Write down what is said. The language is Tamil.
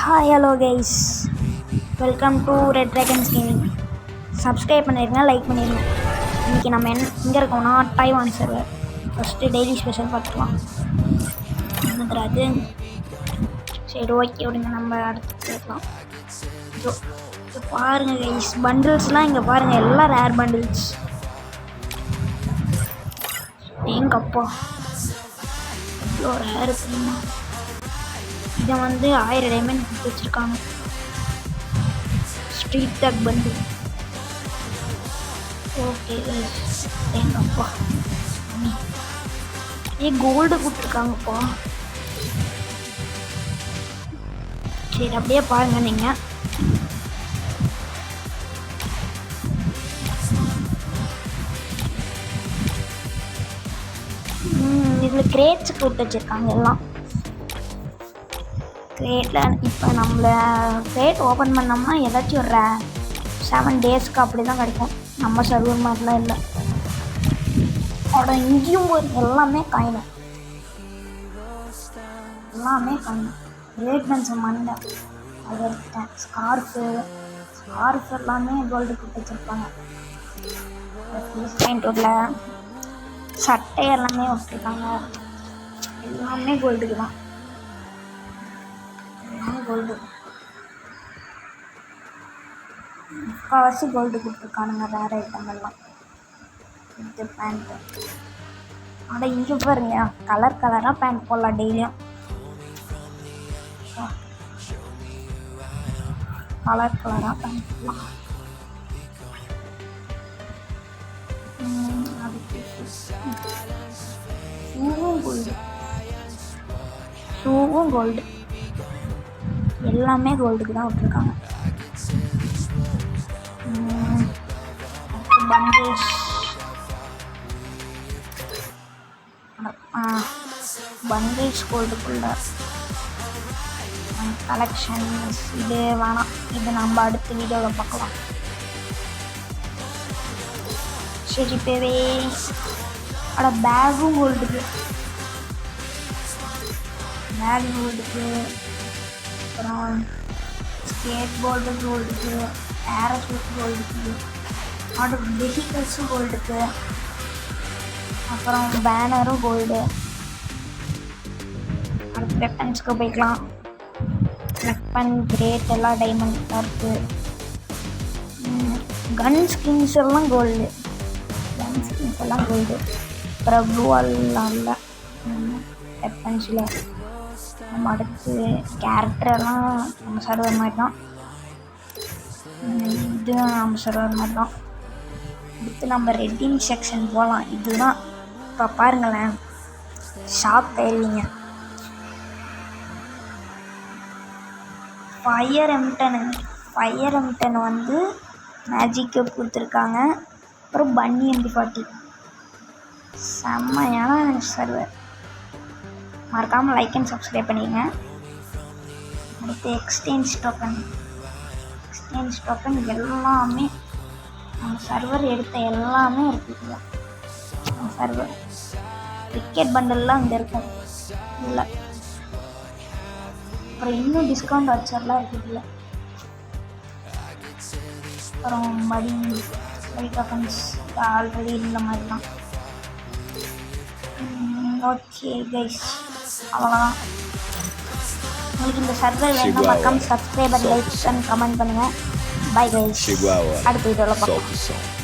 Hi hello guys, welcome to red dragons gaming. Subscribe பண்ணிடுங்க, லைக் பண்ணிடுங்க. இன்றைக்கி நம்ம எங்கே இருக்கோம்னா Taiwan server. First daily special பார்த்துக்கலாம். என்னது சரி, ஓகே விடுங்க, நம்ம அடுத்து கேட்கலாம். ஸோ பாருங்கள் கைஸ், பண்டில்ஸ்லாம் இங்கே பாருங்கள், எல்லாம் ரேர் பண்டில்ஸ். எங்கப்பா இவ்வளோ ரேர் இருக்குமா? இதை வந்து 1000 டைமண்ட் கொடுத்து வச்சுருக்காங்க. Street dog bundle. ஓகே எங்கப்பா கோல்டு கொடுத்துருக்காங்கப்பா. சரி, அப்படியே பாருங்க நீங்கள். இதில் கிரேட்ஸ் கொடுத்து வச்சுருக்காங்க எல்லாம். கிரேட்டில் இப்போ நம்மளை கிரேட் ஓப்பன் பண்ணோம்னா ஏதாச்சும் ஒரு 7 டேஸ்க்கு அப்படி தான் கிடைக்கும். நம்ம சர்வர் மாதிரிலாம் இல்லை. அதோட இங்கேயும் எல்லாமே காயினும், எல்லாமே காயினும். கிரேட் பென்ஸ் மண்டை அதை எடுத்துட்டேன். ஸ்கார்ஃபு எல்லாமே கோல்டு கொடுத்து வச்சுருப்பாங்க. ரோட்டில் சட்டை எல்லாமே வச்சுருக்காங்க. எல்லாமே கோல்டுக்கு தான். கோல்டு முக்கால்வாசி கோல்டு கொடுத்துருக்கானுங்க. வேறு ஐட்டங்கள்லாம் இது பேண்ட்டு. ஆனால் இங்கே பாருங்க, கலராக பேண்ட் போடலாம் டெய்லியும். கலராக பேண்ட் போடலாம். ஷூவும் கோல்டு எல்லாமே கோல்டுக்கு தான் விட்டுருக்காங்க. பண்டில்ஸ் கோல்டுக்குள்ள கலெக்ஷன்ஸ் இது வேணாம், இது நம்ம அடுத்த வீடியோவில் பார்க்கலாம். சரி பேவே. பேகும் கோல்டுக்கு, அப்புறம் ஸ்கேட் போர்டு கோல்டுக்கு, பேராசூட் கோல்டுக்கு, அதோட வெஹிக்கல்ஸும் கோல்டுக்கு, அப்புறம் பேனரும் கோல்டு. அடுத்து வெப்பன்ஸ்க்கு போய்க்கலாம். வெப்பன் கிரேட் எல்லாம் டைமண்ட் தான் இருக்குது. கன் ஸ்கின்ஸ் எல்லாம் கோல்டு. அப்புறம் ப்ளூ எல்லாம் இல்லை வெப்பன்ஸில். நம்ம அடுத்து கேரக்டரெல்லாம் நம்ம சர்வர் மாதிரி தான். இதுவும் நம்ம சர்வர் மாதிரி தான். அடுத்து நம்ம ரெட்டிங் செக்ஷன் போகலாம். இதுதான் இப்போ பாருங்களேன், ஷாக் ஆயிடுவீங்க. ஃபயர் எம்டன் வந்து மேஜிக் கப் கொடுத்துருக்காங்க. அப்புறம் பன்னி MP40 செம்மையான சர்வர். மறக்காமல் லைக் அண்ட் சப்ஸ்கிரைப் பண்ணிடுங்க. அடுத்து எக்ஸ்சேஞ்ச் டோக்கன் எல்லாமே நம்ம சர்வர் எடுத்த எல்லாமே இருக்குது. நம்ம சர்வர் கிரிக்கெட் பண்டல்லாம் இங்கே இருக்கும் இல்லை. அப்புறம் இன்னும் டிஸ்கவுண்ட் வச்சர்லாம் இருக்குது. அப்புறம் மடி டோக்கன்ஸ் ஆல்ரெடி இந்த மாதிரி தான். ஓகே கைஸ், அவ்வளோதான். உங்களுக்கு இந்த சர்வர் வேணும்னா மறக்காம சப்ஸ்கிரைபர், லைக் அண்ட் கமெண்ட் பண்ணுங்கள். பை கைஸ், அடுத்த வீடியோவில் பார்க்கலாம்.